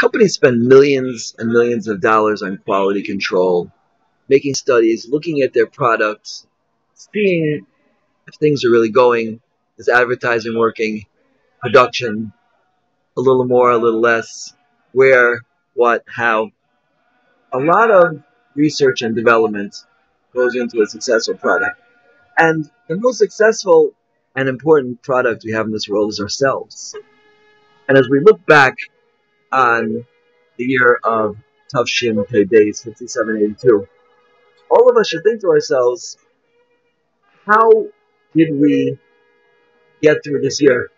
Companies spend millions and millions of dollars on quality control, making studies, looking at their products, seeing if things are really going, is advertising working, production, a little more, a little less, where, what, how. A lot of research and development goes into a successful product. And the most successful and important product we have in this world is ourselves. And as we look back on the year of Tavshin Pei Days 5782, all of us should think to ourselves, how did we get through this year?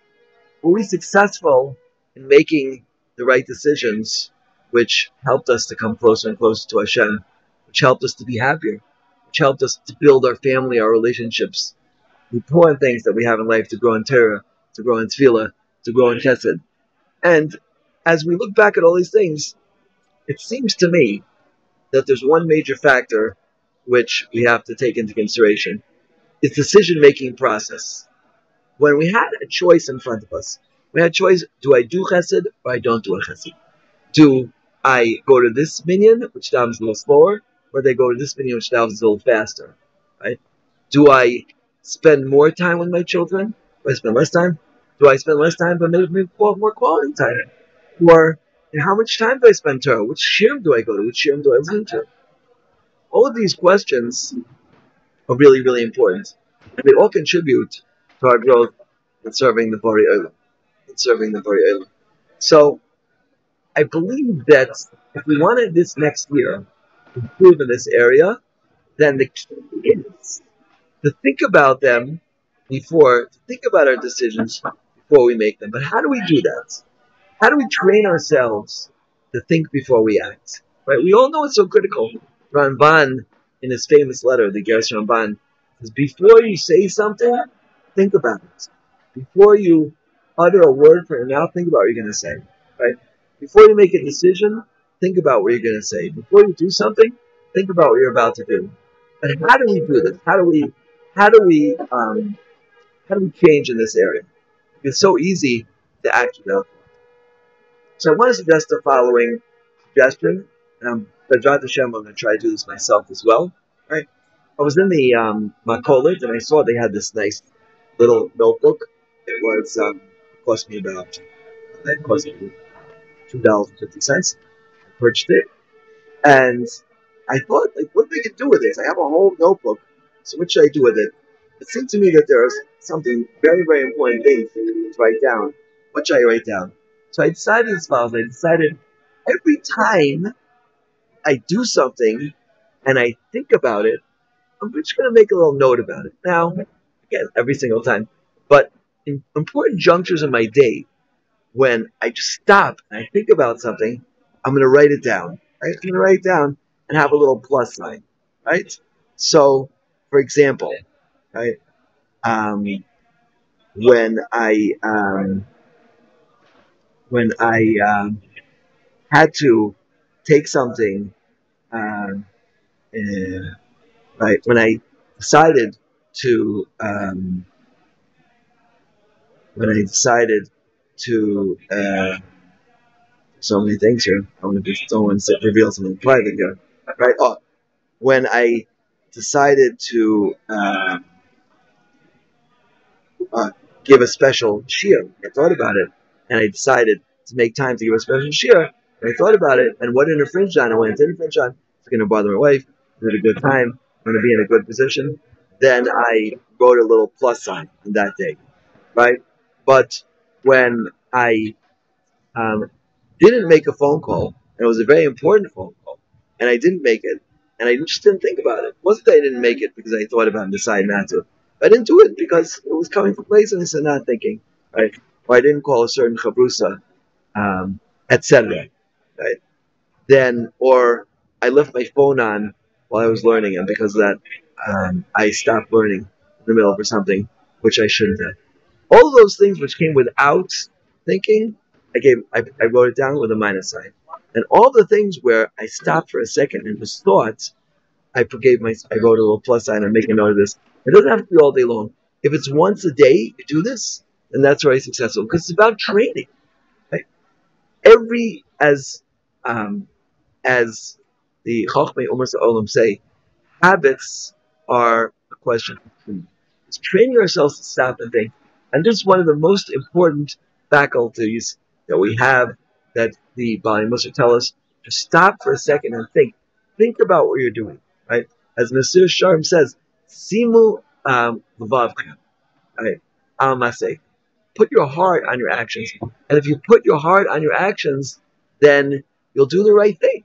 Were we successful in making the right decisions, which helped us to come closer and closer to Hashem, which helped us to be happier, which helped us to build our family, our relationships, the important things that we have in life, to grow in Torah, to grow in Tefillah, to grow in Chesed. And as we look back at all these things, it seems to me that there's one major factor which we have to take into consideration. It's decision-making process. When we had a choice in front of us, we had a choice: do I do Chesed or I don't do a Chesed? Do I go to this minyan, which davens a little slower, or do I go to this minyan, which davens a little faster? Right? Do I spend more time with my children? Do I spend less time? Do I spend less time but maybe more quality time? Or how much time do I spend Torah? Which shirim do I go to? Which shirim do I listen to? All of these questions are really, really important. And they all contribute to our growth in serving the Bari Olam. So I believe that if we wanted this next year to improve in this area, then the key is to think about them to think about our decisions before we make them. But how do we do that? How do we train ourselves to think before we act? Right? We all know it's so critical. Ramban, in his famous letter, the Geras Ramban, says, before you say something, think about it. Before you utter a word from your mouth, think about what you're going to say. Right? Before you make a decision, think about what you're going to say. Before you do something, think about what you're about to do. But how do we do this? How do we change in this area? It's so easy to act without. So I want to suggest the following suggestion. B'ezrat Hashem, I'm going to try to do this myself as well. Right? I was in the Makolet, and I saw they had this nice little notebook. It cost me $2.50. I purchased it, and I thought, what they could do with this? I have a whole notebook, so what should I do with it? It seemed to me that there was something very, very important thing to write down. What should I write down? So I decided as follows. I decided every time I do something and I think about it, I'm just going to make a little note about it. Now, again, every single time. But in important junctures in my day, when I just stop and I think about something, I'm going to write it down. Right? I'm going to write it down and have a little plus sign. Right? So, for example, right, when I had to take something, right, when I decided to so many things here. I want to reveal something private here, right? Oh, when I decided to give a special shiur, I thought about it, and I decided to make time to give a special shiur. And I thought about it, and what infringed on, and when it didn't infringe on, it's going to bother my wife. I had a good time. I'm going to be in a good position. Then I wrote a little plus sign on that day, right? But when I didn't make a phone call, and it was a very important phone call, and I didn't make it, and I just didn't think about it. It wasn't that I didn't make it because I thought about it and decided not to. I didn't do it because it was coming from a place and I said not thinking, right? Or I didn't call a certain chabrusa, etc. Right? Then, or I left my phone on while I was learning, and because of that, I stopped learning in the middle of something which I shouldn't have. All of those things which came without thinking, I wrote it down with a minus sign. And all the things where I stopped for a second and just thought, I wrote a little plus sign and make a note of this. It doesn't have to be all day long. If it's once a day you do this, then that's very successful because it's about training. Right? Every as the Chochmei Umar Olam say, habits are a question of food. It's training yourselves to stop and think. And this is one of the most important faculties that we have that the Bali Musar tell us to stop for a second and think. Think about what you're doing, right? As Nasir Sharm says, Simu Lvavcha, right? Al Maseh. Put your heart on your actions. And if you put your heart on your actions, then you'll do the right thing.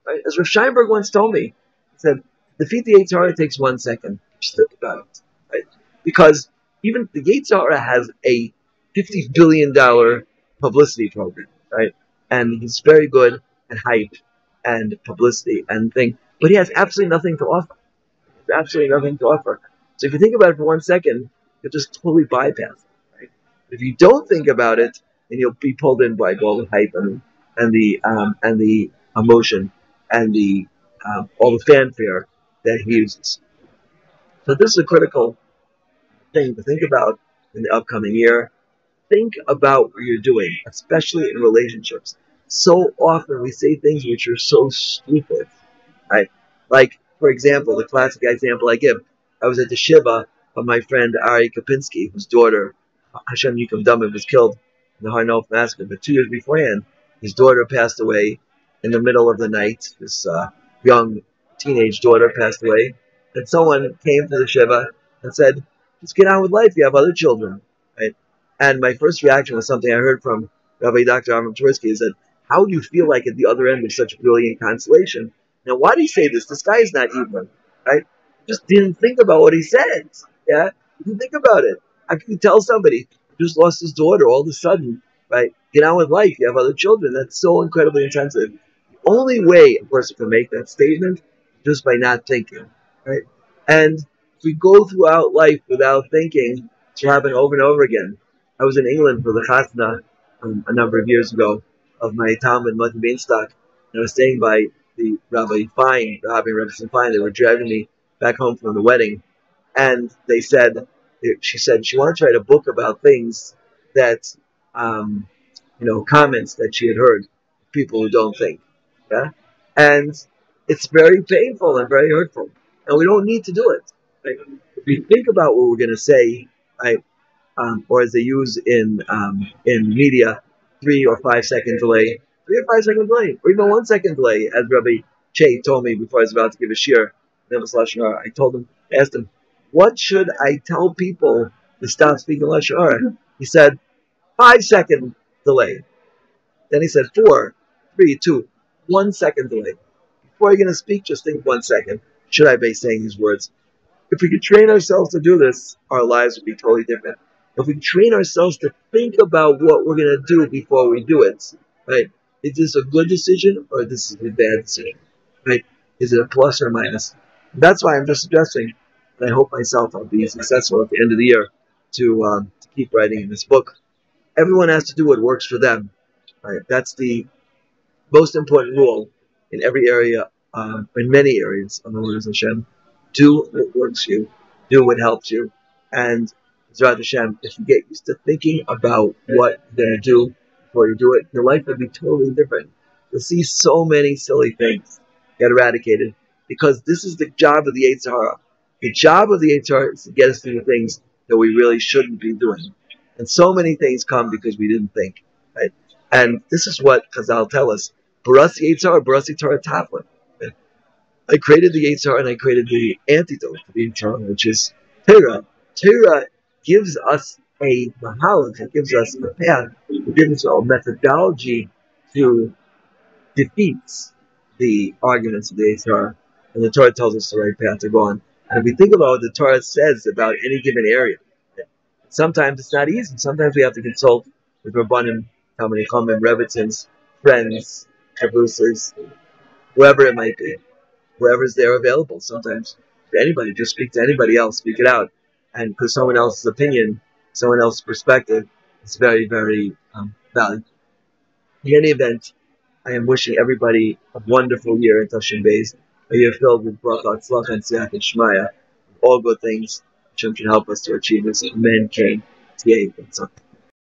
Right? As Rav Scheinberg once told me, he said, defeat the Yetzer Hara takes 1 second. Just think about it. Right? Because even the Yetzer Hara has a $50 billion publicity program, right? And he's very good at hype and publicity and thing, but he has absolutely nothing to offer. Absolutely nothing to offer. So if you think about it for 1 second, you'll just totally bypass it. Right? If you don't think about it, then you'll be pulled in by all the hype and the emotion and the all the fanfare that he uses. So this is a critical thing to think about in the upcoming year. Think about what you're doing, especially in relationships. So often we say things which are so stupid, right? Like, for example, the classic example I give, I was at the Shiva of my friend Ari Kapinski, whose daughter, Hashem Yikam Damim, was killed in the Har Nof massacre. But 2 years beforehand, his daughter passed away in the middle of the night. This young teenage daughter passed away. And someone came to the Shiva and said, just get on with life, you have other children, right? And my first reaction was something I heard from Rabbi Dr. Amram Tversky, is that, how do you feel like at the other end of such brilliant consolation? Now, why do you say this? This guy is not evil, right? Just didn't think about what he said. Yeah, you didn't think about it. How can you tell somebody who just lost his daughter all of a sudden, right? Get on with life. You have other children. That's so incredibly insensitive. The only way a person can make that statement is just by not thinking, right? And if we go throughout life without thinking, it will happen over and over again. I was in England for the Chasna a number of years ago of my Talmud Mutton Beanstalk, and I was staying by the Rabbi Fine, Rabbi Rebbetzin Fine. They were driving me back home from the wedding, and she said she wanted to write a book about things that, comments that she had heard, people who don't think, yeah, and it's very painful and very hurtful, and we don't need to do it. Right? If we think about what we're going to say, right, or as they use in media, 3 or 5 second delay, 3 or 5 second delay, or even 1 second delay, as Rabbi Che told me before I was about to give a shir. I asked him, what should I tell people to stop speaking Lashon Hara? He said, 5 second delay. Then he said, 4, 3, 2, 1 second delay. Before you're going to speak, just think 1 second. Should I be saying these words? If we could train ourselves to do this, our lives would be totally different. If we train ourselves to think about what we're going to do before we do it, right? Is this a good decision or this is a bad decision, right? Is it a plus or a minus? That's why I'm just suggesting, and I hope myself I'll be successful at the end of the year to keep writing in this book. Everyone has to do what works for them, right? That's the most important rule in every area, in many areas of the Lord Hashem. Do what works for you. Do what helps you. And Zrat Hashem, if you get used to thinking about what you're going to do before you do it, your life will be totally different. You'll see so many silly things get eradicated because this is the job of the Yetzer Hara. The job of the Yetzer Hara is to get us to the things that we really shouldn't be doing. And so many things come because we didn't think. Right? And this is what Chazal tell us. Baras Yetzer Hara, Baras Torah Taflin. I created the Yetzer Hara and I created the antidote to the Yetzer Hara, which is Torah. Torah gives us a mahalach, it gives us a path, it gives us a methodology to defeat the arguments of the Yetzer Hara. And the Torah tells us the right path to go on. And if we think about what the Torah says about any given area, sometimes it's not easy. Sometimes we have to consult with Rabbanim, Talmidei Chachamim, Rebbetzins, friends, Shavuos, whoever it might be. Whoever's there available. Sometimes anybody, just speak to anybody else, speak it out. And because someone else's opinion, someone else's perspective, it's very, very valuable. In any event, I am wishing everybody a wonderful year in Tafshin Beis, a year filled with bracha, tzlach, and siach, and shmaya, all good things. Hashem can help us to achieve this. Amen. K. T. A.